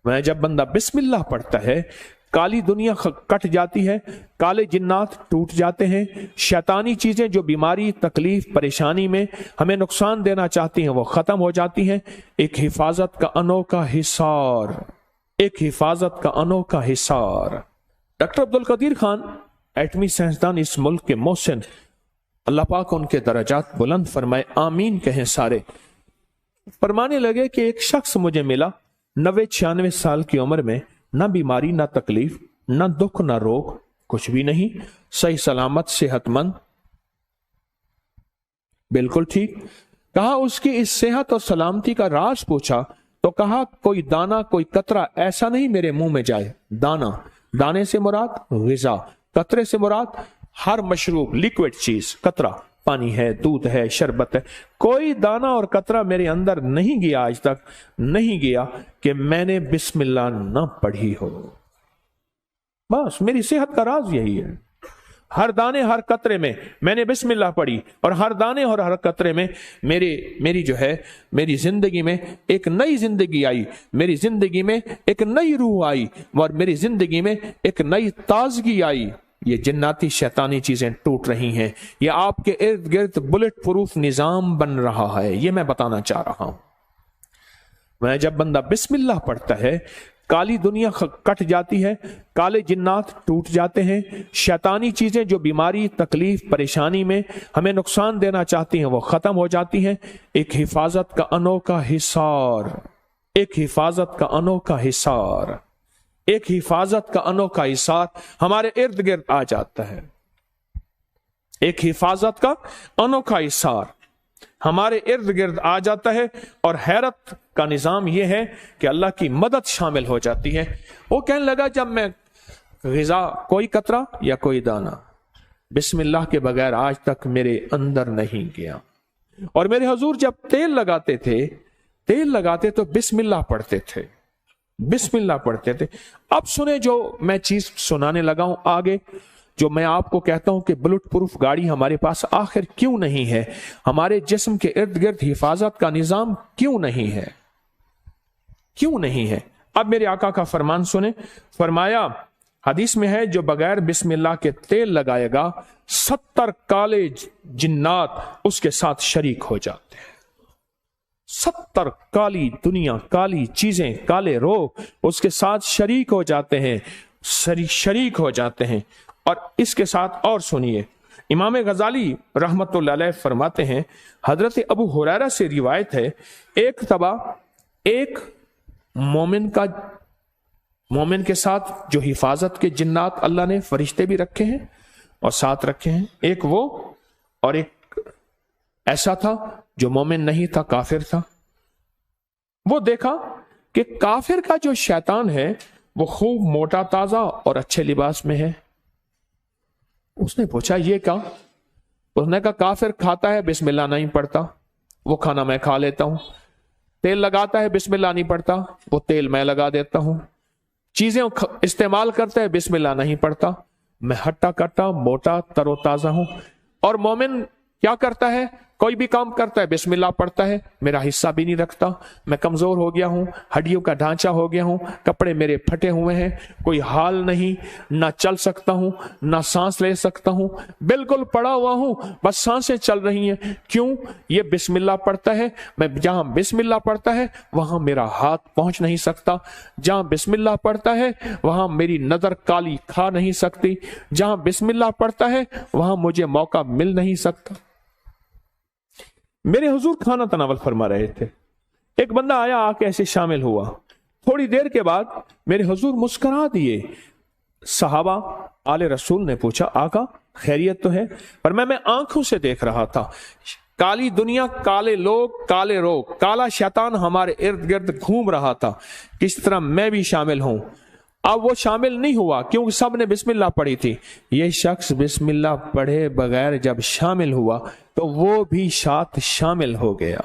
मैं जब बंदा बिस्मिल्लाह पढ़ता है काली दुनिया कट जाती है, काले जिन्नात टूट जाते हैं, शैतानी चीजें जो बीमारी तकलीफ परेशानी में हमें नुकसान देना चाहती हैं वो खत्म हो जाती हैं। एक हिफाजत का अनोखा हिसार, एक हिफाजत का अनोखा हिसार। डॉक्टर अब्दुल कदीर खान एटमी साइंसदान इस मुल्क के मोहसिन, अल्लाह पाक उनके दर्जात बुलंद फरमाए, आमीन कहें सारे। फरमाने लगे कि एक शख्स मुझे मिला 90-96 साल की उम्र में, ना बीमारी ना तकलीफ ना दुख ना रोग, कुछ भी नहीं, सही सलामत सेहतमंद, बिल्कुल ठीक। कहा उसकी इस सेहत और सलामती का राज पूछा तो कहा कोई दाना कोई कतरा ऐसा नहीं मेरे मुंह में जाए। दाना, दाने से मुराद ग़िज़ा, कतरे से मुराद हर मशरूब लिक्विड चीज, कतरा पानी है, दूध है, शरबत है, कोई दाना और कतरा मेरे अंदर नहीं गया, आज तक नहीं गया कि मैंने बिस्मिल्लाह ना पढ़ी हो। बस मेरी सेहत का राज यही है। हर दाने हर कतरे में मैंने बिस्मिल्लाह पढ़ी और हर दाने और हर कतरे में मेरी जो है मेरी जिंदगी में एक नई जिंदगी आई, मेरी जिंदगी में एक नई रूह आई और मेरी जिंदगी में एक नई ताजगी आई। ये जिन्नाती शैतानी चीजें टूट रही हैं, ये आपके इर्द गिर्द बुलेट प्रूफ निजाम बन रहा है, ये मैं बताना चाह रहा हूं। मैं जब बंदा बिस्मिल्लाह पढ़ता है काली दुनिया कट जाती है, काले जिन्नात टूट जाते हैं, शैतानी चीजें जो बीमारी तकलीफ परेशानी में हमें नुकसान देना चाहती हैं वो खत्म हो जाती हैं। एक हिफाजत का अनोखा हिसार, एक हिफाजत का अनोखा हिसार, एक हिफाजत का अनोखा हिसार हमारे इर्द गिर्द आ जाता है। एक हिफाजत का अनोखा हिसार हमारे इर्द गिर्द आ जाता है और हैरत का निजाम यह है कि अल्लाह की मदद शामिल हो जाती है। वो कहने लगा जब मैं ग़िज़ा कोई कतरा या कोई दाना बिस्मिल्लाह के बगैर आज तक मेरे अंदर नहीं गया। और मेरे हुजूर जब तेल लगाते तो बिस्मिल्लाह पढ़ते थे, बिस्मिल्लाह पढ़ते थे। अब सुने जो मैं चीज सुनाने लगा हूं आगे, जो मैं आपको कहता हूं कि बुलेट प्रूफ गाड़ी हमारे पास आखिर क्यों नहीं है, हमारे जिस्म के इर्द गिर्द हिफाजत का निजाम क्यों नहीं है, क्यों नहीं है। अब मेरे आका का फरमान सुने। फरमाया हदीस में है जो बगैर बिस्मिल्लाह के तेल लगाएगा 70 काले जिन्नात उसके साथ शरीक हो जाते हैं। 70 काली दुनिया, काली चीजें, काले रोग उसके साथ शरीक हो जाते हैं, शरीक हो जाते हैं। और इसके साथ और सुनिए, इमाम गजाली रहमतुल्लाह अलैह फरमाते हैं, हजरत अबू हुरैरा से रिवायत है, एक तबा एक मोमिन के साथ जो हिफाजत के जिन्नात अल्लाह ने फरिश्ते भी रखे हैं और साथ रखे हैं, एक वो और एक ऐसा था जो मोमिन नहीं था, काफिर था। वो देखा कि काफिर का जो शैतान है वो खूब मोटा ताजा और अच्छे लिबास में है। उसने पूछा ये क्या? उसने कहा काफिर खाता है बिस्मिल्लाह नहीं पढ़ता, वो खाना मैं खा लेता हूं। तेल लगाता है बिस्मिल्लाह नहीं पढ़ता, वो तेल मैं लगा देता हूं। चीजें इस्तेमाल करता है बिस्मिल्लाह नहीं पढ़ता, मैं हट्टा कट्टा मोटा तरोताजा हूं। और मोमिन क्या करता है? कोई भी काम करता है बिस्मिल्लाह पढ़ता है, मेरा हिस्सा भी नहीं रखता, मैं कमजोर हो गया हूं, हड्डियों का ढांचा हो गया हूं, कपड़े मेरे फटे हुए हैं, कोई हाल नहीं, ना चल सकता हूं ना सांस ले सकता हूं, बिल्कुल पड़ा हुआ हूं, बस सांसें चल रही हैं। क्यों? ये बिस्मिल्लाह पढ़ता है। मैं जहां बिस्मिल्लाह पढ़ता है वहां मेरा हाथ पहुंच नहीं सकता, जहां बिस्मिल्लाह पढ़ता है वहां मेरी नजर काली खा नहीं सकती, जहां बिस्मिल्लाह पढ़ता है वहां मुझे मौका मिल नहीं सकता। मेरे हुजूर खाना तनावल फरमा रहे थे, एक बंदा आया आके ऐसे शामिल हुआ। थोड़ी देर के बाद मेरे हुजूर मुस्कुरा दिए। सहाबा आले रसूल ने पूछा आका खैरियत तो है? पर मैं आंखों से देख रहा था, काली दुनिया, काले लोग, काले रोग, काला शैतान हमारे इर्द गिर्द घूम रहा था, किस तरह मैं भी शामिल हूं। अब वो शामिल नहीं हुआ क्योंकि सब ने बिस्मिल्लाह पढ़ी थी। ये शख्स बिस्मिल्लाह पढ़े बगैर जब शामिल हुआ तो वो भी साथ शामिल हो गया।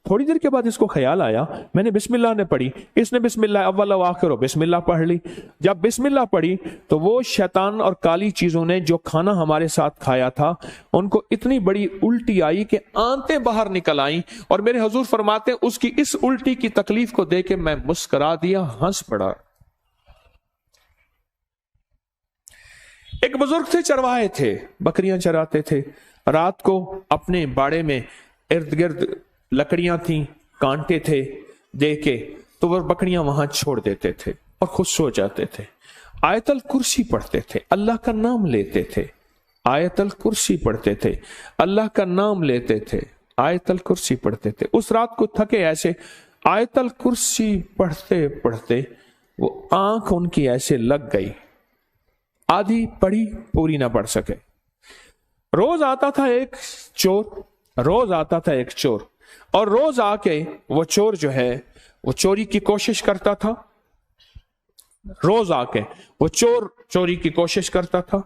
थोड़ी देर के बाद इसको ख्याल आया, मैंने बिस्मिल्लाह ने पढ़ी, इसने बिस्मिल्लाह अव्वल व आखिर बिस्मिल्लाह पढ़ ली। जब बिस्मिल्लाह पढ़ी तो वो शैतान और काली चीजों ने जो खाना हमारे साथ खाया था उनको इतनी बड़ी उल्टी आई कि आंतें बाहर निकल आई, और मेरे हुजूर फरमाते उसकी इस उल्टी की तकलीफ को देख के मैं मुस्कुरा दिया, हंस पड़ा। एक बुजुर्ग थे, चरवाहे थे, बकरियां चराते थे। रात को अपने बाड़े में इर्द गिर्द लकड़ियां थी, कांटे थे, दे के तो वो बकरियां वहां छोड़ देते थे और खुद सो जाते थे। आयतल कुर्सी पढ़ते थे, अल्लाह का नाम लेते थे। आयतल कुर्सी पढ़ते थे, अल्लाह का नाम लेते थे। आयतल कुर्सी पढ़ते थे। उस रात को थके ऐसे, आयतल कुर्सी पढ़ते पढ़ते वो आंख उनकी ऐसे लग गई, आधी पढ़ी, पूरी ना पढ़ सके। रोज आता था एक चोर, रोज आता था एक चोर, और रोज आके वो चोर जो है वो चोरी की कोशिश करता था। रोज आके वो चोर चोरी की कोशिश करता था।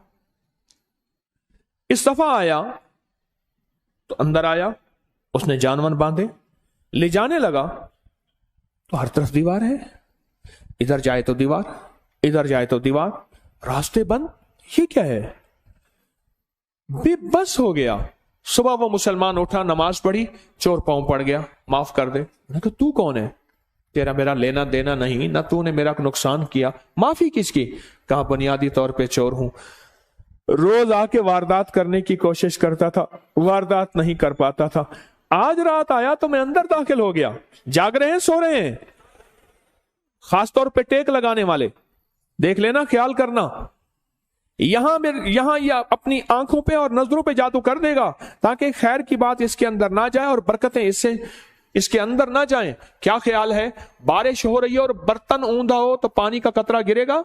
इस दफा आया तो अंदर आया, उसने जानवर बांधे, ले जाने लगा तो हर तरफ दीवार है, इधर जाए तो दीवार, इधर जाए तो दीवार, रास्ते बंद। ये क्या है? बेबस हो गया। सुबह वो मुसलमान उठा, नमाज पढ़ी, चोर पांव पड़ गया, माफ कर दे। मैंने कहा तू कौन है? तेरा मेरा लेना देना नहीं, ना तूने मेरा नुकसान किया, माफी किसकी? कहा बुनियादी तौर पे चोर हूं। रोज आके वारदात करने की कोशिश करता था, वारदात नहीं कर पाता था। आज रात आया तो मैं अंदर दाखिल हो गया। जाग रहे हैं, सो रहे हैं? खासतौर पे टेक लगाने वाले देख लेना, ख्याल करना। यहां या अपनी आंखों पे और नजरों पे जादू कर देगा ताकि खैर की बात इसके अंदर ना जाए और बरकतें इसके अंदर ना जाएं। क्या ख्याल है, बारिश हो रही है और बर्तन ऊंधा हो तो पानी का कतरा गिरेगा,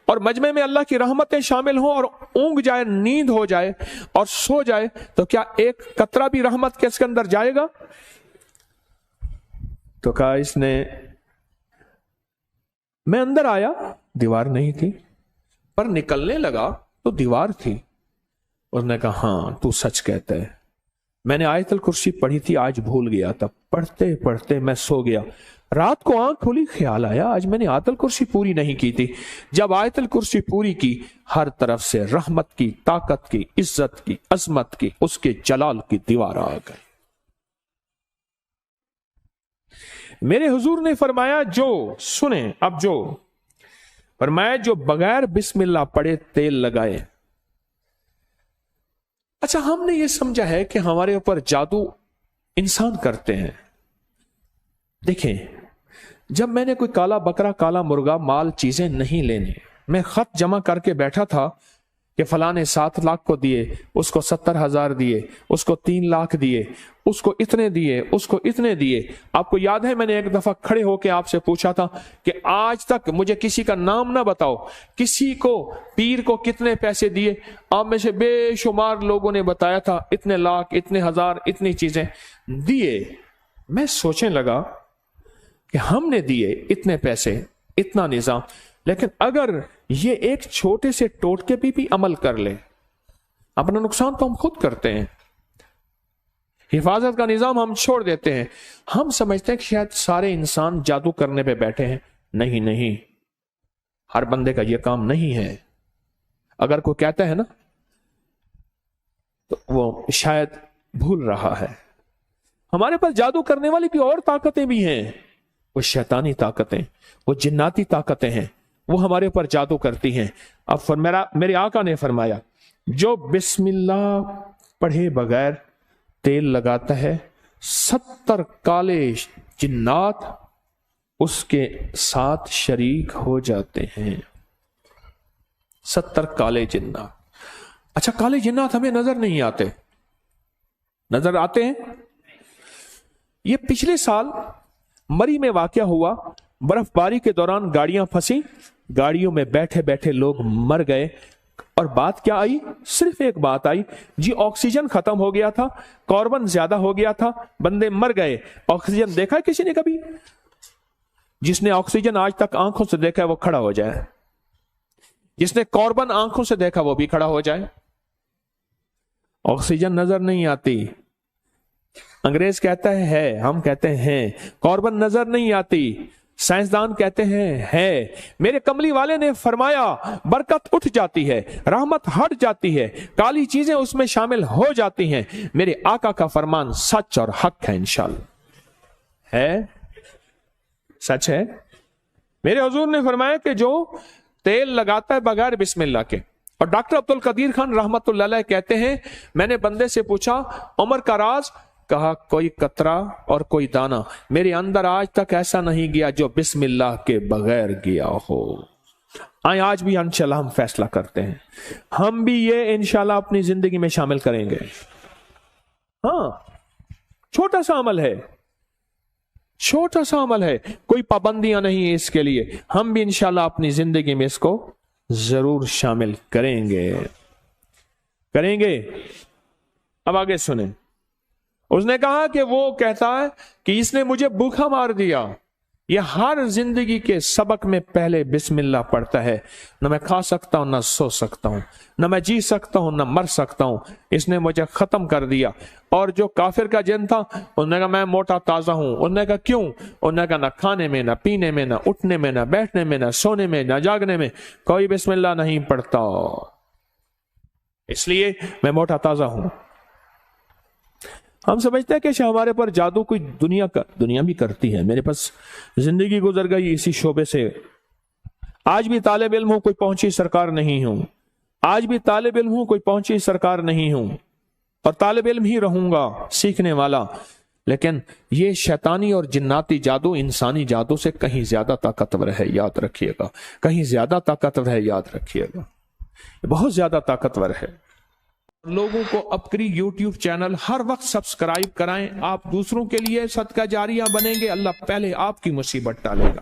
और मजमे में अल्लाह की रहमतें शामिल हो और ऊंघ जाए, नींद हो जाए और सो जाए, तो क्या एक कतरा भी रहमत के इसके अंदर जाएगा? तो कहा इसने, मैं अंदर आया, दीवार नहीं थी, पर निकलने लगा तो दीवार थी। उसने कहा हां तू सच कहता है, मैंने आयतल कुर्सी पढ़ी थी, आज भूल गया था। पढ़ते पढ़ते मैं सो गया। रात को आंख खुली, ख्याल आया आज मैंने आयतल कुर्सी पूरी नहीं की थी। जब आयतल कुर्सी पूरी की, हर तरफ से रहमत की, ताकत की, इज्जत की, अजमत की, उसके जलाल की दीवार आ गई। मेरे हुजूर ने फरमाया, जो सुने अब, जो फरमाया जो बगैर बिस्मिल्लाह पढ़े तेल लगाए। अच्छा, हमने ये समझा है कि हमारे ऊपर जादू इंसान करते हैं। देखें, जब मैंने कोई काला बकरा, काला मुर्गा, माल, चीजें नहीं लेने, मैं खत जमा करके बैठा था कि फलां ने 7 लाख को दिए, उसको 70,000 दिए, उसको 3 लाख दिए, उसको इतने दिए, उसको इतने दिए। आपको याद है मैंने एक दफा खड़े होकर आपसे पूछा था कि आज तक मुझे किसी का नाम ना बताओ, किसी को, पीर को कितने पैसे दिए? आप में से बेशुमार लोगों ने बताया था इतने लाख, इतने हजार, इतनी चीजें दिए। मैं सोचने लगा कि हमने दिए इतने पैसे, इतना निजाम, लेकिन अगर ये एक छोटे से टोटके पे भी अमल कर ले, अपना नुकसान तो हम खुद करते हैं। हिफाजत का निजाम हम छोड़ देते हैं। हम समझते हैं कि शायद सारे इंसान जादू करने पे बैठे हैं। नहीं नहीं, हर बंदे का यह काम नहीं है। अगर कोई कहता है ना तो वो शायद भूल रहा है। हमारे पास जादू करने वाली भी और ताकतें भी हैं। वो शैतानी ताकतें, वो जिन्नाती ताकतें हैं, वो हमारे ऊपर जादू करती हैं। अब मेरे आका ने फरमाया, जो बिस्मिल्लाह पढ़े बगैर तेल लगाता है, 70 काले जिन्नात उसके साथ शरीक हो जाते हैं। 70 काले जिन्नात। अच्छा, काले जिन्नात हमें नजर नहीं आते, नजर आते हैं। ये पिछले साल मरी में वाकया हुआ। बर्फबारी के दौरान गाड़ियां फंसी, गाड़ियों में बैठे बैठे लोग मर गए। और बात क्या आई? सिर्फ एक बात आई जी, ऑक्सीजन खत्म हो गया था, कार्बन ज्यादा हो गया था, बंदे मर गए। ऑक्सीजन देखा है किसी ने कभी? जिसने ऑक्सीजन आज तक आंखों से देखा है वो खड़ा हो जाए, जिसने कार्बन आंखों से देखा वो भी खड़ा हो जाए। ऑक्सीजन नजर नहीं आती, انگریز کہتا ہے ہم کہتے ہیں کاربن نظر نہیں آتی، سائنسدان کہتے ہیں ہے، میرے کملی والے نے فرمایا برکت اٹھ جاتی ہے، رحمت ہٹ جاتی ہے، کالی چیزیں اس میں شامل ہو جاتی ہیں، میرے آقا کا فرمان سچ اور حق ہے، انشاءاللہ ہے، سچ ہے۔ میرے حضور نے فرمایا کہ جو تیل لگاتا ہے بغیر بسم اللہ کے، اور ڈاکٹر عبد القدیر خان رحمت اللہ علیہ کہتے ہیں میں نے بندے سے پوچھا عمر کا راز، کہا کوئی قطرہ اور کوئی دانہ میرے اندر آج تک ایسا نہیں گیا جو بسم اللہ کے بغیر گیا ہو۔ آج بھی انشاءاللہ ہم فیصلہ کرتے ہیں، ہم بھی یہ انشاءاللہ اپنی زندگی میں شامل کریں گے۔ ہاں چھوٹا سا عمل ہے، چھوٹا سا عمل ہے، کوئی پابندیاں نہیں ہے اس کے لیے، ہم بھی انشاءاللہ اپنی زندگی میں اس کو ضرور شامل کریں گے۔ اب آگے سنیں، اس نے کہا کہ وہ کہتا ہے کہ اس نے مجھے بھوکا مار دیا۔ یہ ہر زندگی کے سبق میں پہلے بسم اللہ پڑھتا ہے، نہ میں کھا سکتا ہوں نہ سو سکتا ہوں، نہ میں جی سکتا ہوں نہ مر سکتا ہوں، اس نے مجھے ختم کر دیا۔ اور جو کافر کا جن تھا اس نے کہا میں موٹا تازہ ہوں، اس نے کہا کیوں؟ اس نے کہا نہ کھانے میں نہ پینے میں نہ اٹھنے میں نہ بیٹھنے میں نہ سونے میں نہ جاگنے میں کوئی بسم اللہ نہیں پڑھتا، اس لیے میں موٹا تازہ ہوں۔ ہم سمجھتے ہیں کہ ہمارے پر جادو کوئی دنیا بھی کرتی ہے، میرے پاس زندگی گزر گئی اسی شعبے سے، آج بھی طالب علم ہوں، کوئی پہنچی سرکار نہیں ہوں، آج بھی طالب علم ہوں، کوئی پہنچی سرکار نہیں ہوں، اور طالب علم ہی رہوں گا، سیکھنے والا۔ لیکن یہ شیطانی اور جناتی جادو انسانی جادو سے کہیں زیادہ طاقتور ہے، یاد رکھیے گا، کہیں زیادہ طاقتور ہے، یاد رکھیے گا، بہت زیادہ طاقتور ہے۔ لوگوں کو اپکری یوٹیوب چینل ہر وقت سبسکرائب کرائیں، آپ دوسروں کے لیے صدقہ جاریہ بنیں گے، اللہ پہلے آپ کی مصیبت ٹالے گا۔